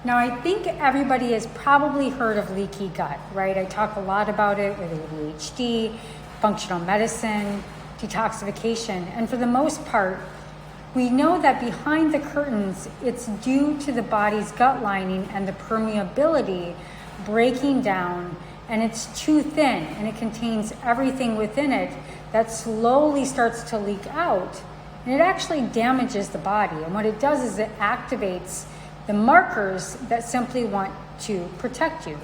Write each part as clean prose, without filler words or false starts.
Now, I think everybody has probably heard of leaky gut, right? I talk a lot about it with ADHD, functional medicine, detoxification, and for the most part, we know that behind the curtains, it's due to the body's gut lining and the permeability breaking down, and it's too thin, and it contains everything within it that slowly starts to leak out, and it actually damages the body. And what it does is it activates the markers that simply want to protect you.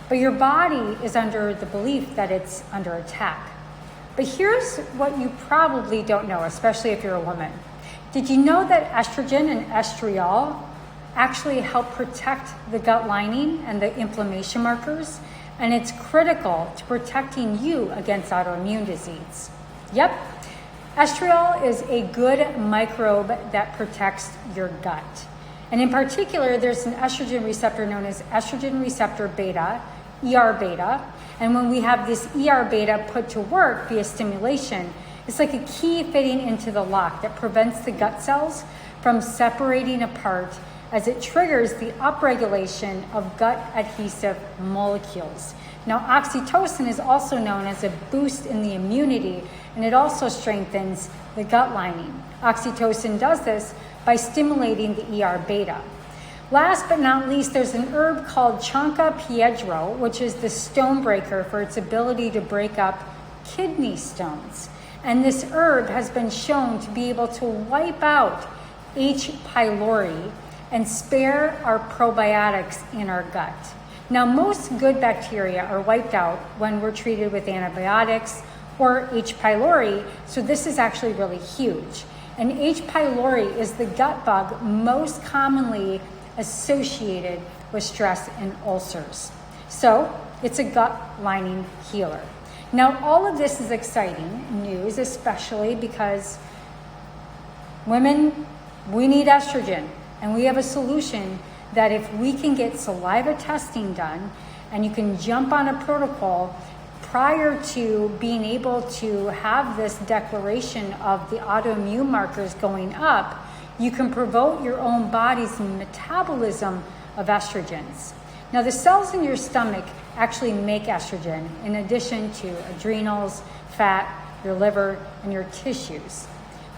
But your body is under the belief that it's under attack. But here's what you probably don't know, especially if you're a woman. Did you know that estrogen and estriol actually help protect the gut lining and the inflammation markers? And it's critical to protecting you against autoimmune disease. Yep, Estriol is a good microbe that protects your gut. And in particular, there's an estrogen receptor known as estrogen receptor beta, ER beta. And when we have this ER beta put to work via stimulation, it's like a key fitting into the lock that prevents the gut cells from separating apart as it triggers the upregulation of gut adhesive molecules. Now, oxytocin is also known as a boost in the immunity, and it also strengthens the gut lining. Oxytocin does this by stimulating the ER beta. Last but not least, there's an herb called Chanca piedro, which is the stone breaker for its ability to break up kidney stones. And this herb has been shown to be able to wipe out H. pylori and spare our probiotics in our gut. Now, most good bacteria are wiped out when we're treated with antibiotics or H. pylori, so this is actually really huge. And H. pylori is the gut bug most commonly associated with stress and ulcers. So it's a gut lining healer. Now, all of this is exciting news, especially because women, we need estrogen, and we have a solution that if we can get saliva testing done and you can jump on a protocol prior to being able to have this declaration of the autoimmune markers going up, you can promote your own body's metabolism of estrogens. Now, the cells in your stomach actually make estrogen in addition to adrenals, fat, your liver, and your tissues.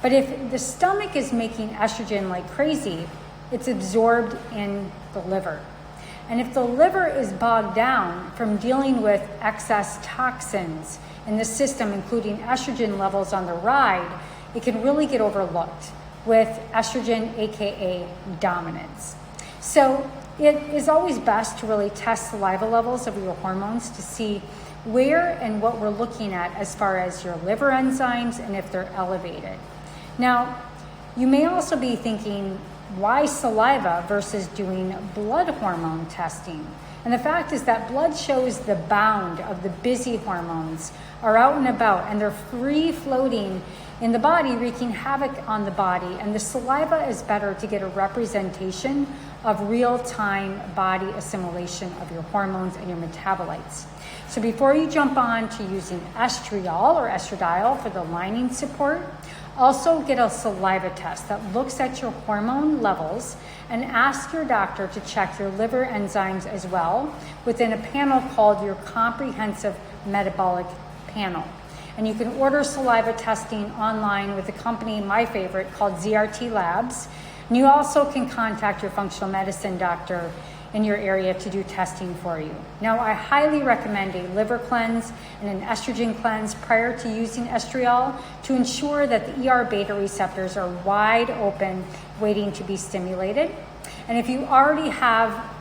But if the stomach is making estrogen like crazy, it's absorbed in the liver. And if the liver is bogged down from dealing with excess toxins in the system, including estrogen levels on the ride, it can really get overlooked with estrogen, aka dominance. So it is always best to really test saliva levels of your hormones to see where and what we're looking at as far as your liver enzymes and if they're elevated. Now, you may also be thinking, why saliva versus doing blood hormone testing? And the fact is that blood shows the bound of the busy hormones are out and about, and they're free floating in the body, wreaking havoc on the body. And the saliva is better to get a representation of real-time body assimilation of your hormones and your metabolites. So before you jump on to using estriol or estradiol for the lining support, also get a saliva test that looks at your hormone levels and ask your doctor to check your liver enzymes as well within a panel called your comprehensive metabolic panel. And you can order saliva testing online with a company, my favorite, called ZRT Labs. And you also can contact your functional medicine doctor in your area to do testing for you. Now, I highly recommend a liver cleanse and an estrogen cleanse prior to using estriol to ensure that the ER beta receptors are wide open, waiting to be stimulated. And if you already have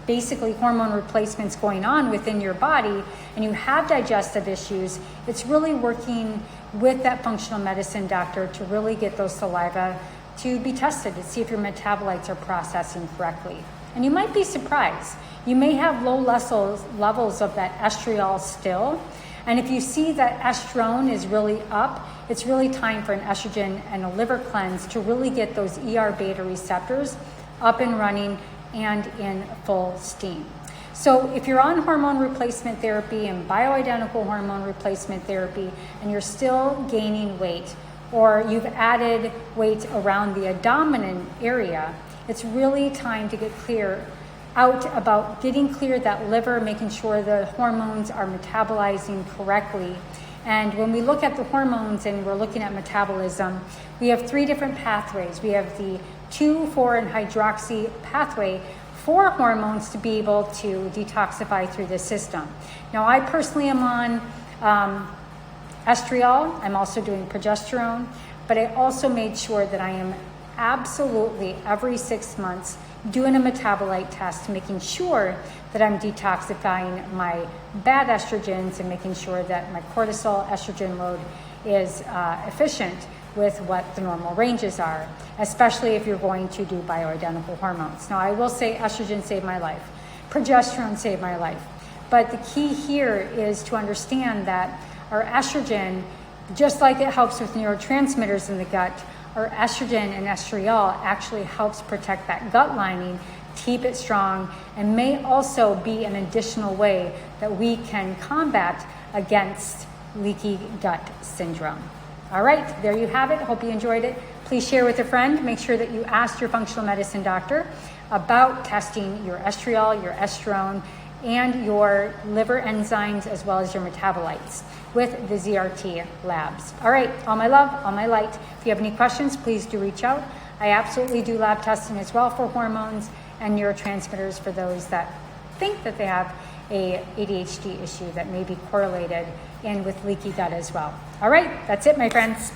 basically hormone replacements going on within your body and you have digestive issues, it's really working with that functional medicine doctor to really get those saliva to be tested to see if your metabolites are processing correctly. And you might be surprised. You may have low levels of that estriol still. And if you see that estrone is really up, it's really time for an estrogen and a liver cleanse to really get those ER beta receptors up and running and in full steam. So if you're on hormone replacement therapy and bioidentical hormone replacement therapy and you're still gaining weight, or you've added weight around the abdomen area, it's really time to get clear out about getting clear that liver, making sure the hormones are metabolizing correctly. And when we look at the hormones and we're looking at metabolism, we have 3 different pathways. We have the 2, 4, and hydroxy pathway for hormones to be able to detoxify through the system. Now, I personally am on Estriol. I'm also doing progesterone, but I also made sure that I am absolutely every 6 months doing a metabolite test, making sure that I'm detoxifying my bad estrogens and making sure that my cortisol estrogen load is efficient with what the normal ranges are, especially if you're going to do bioidentical hormones. Now, I will say estrogen saved my life, progesterone saved my life, but the key here is to understand that our estrogen, just like it helps with neurotransmitters in the gut, our estrogen and estriol actually helps protect that gut lining, keep it strong, and may also be an additional way that we can combat against leaky gut syndrome. All right, there you have it. Hope you enjoyed it. Please share with a friend. Make sure that you asked your functional medicine doctor about testing your estriol, your estrone, and your liver enzymes as well as your metabolites with the ZRT Labs. All right, all my love, all my light. If you have any questions, please do reach out. I absolutely do lab testing as well for hormones and neurotransmitters for those that think that they have a ADHD issue that may be correlated in with leaky gut as well. All right, that's it, my friends.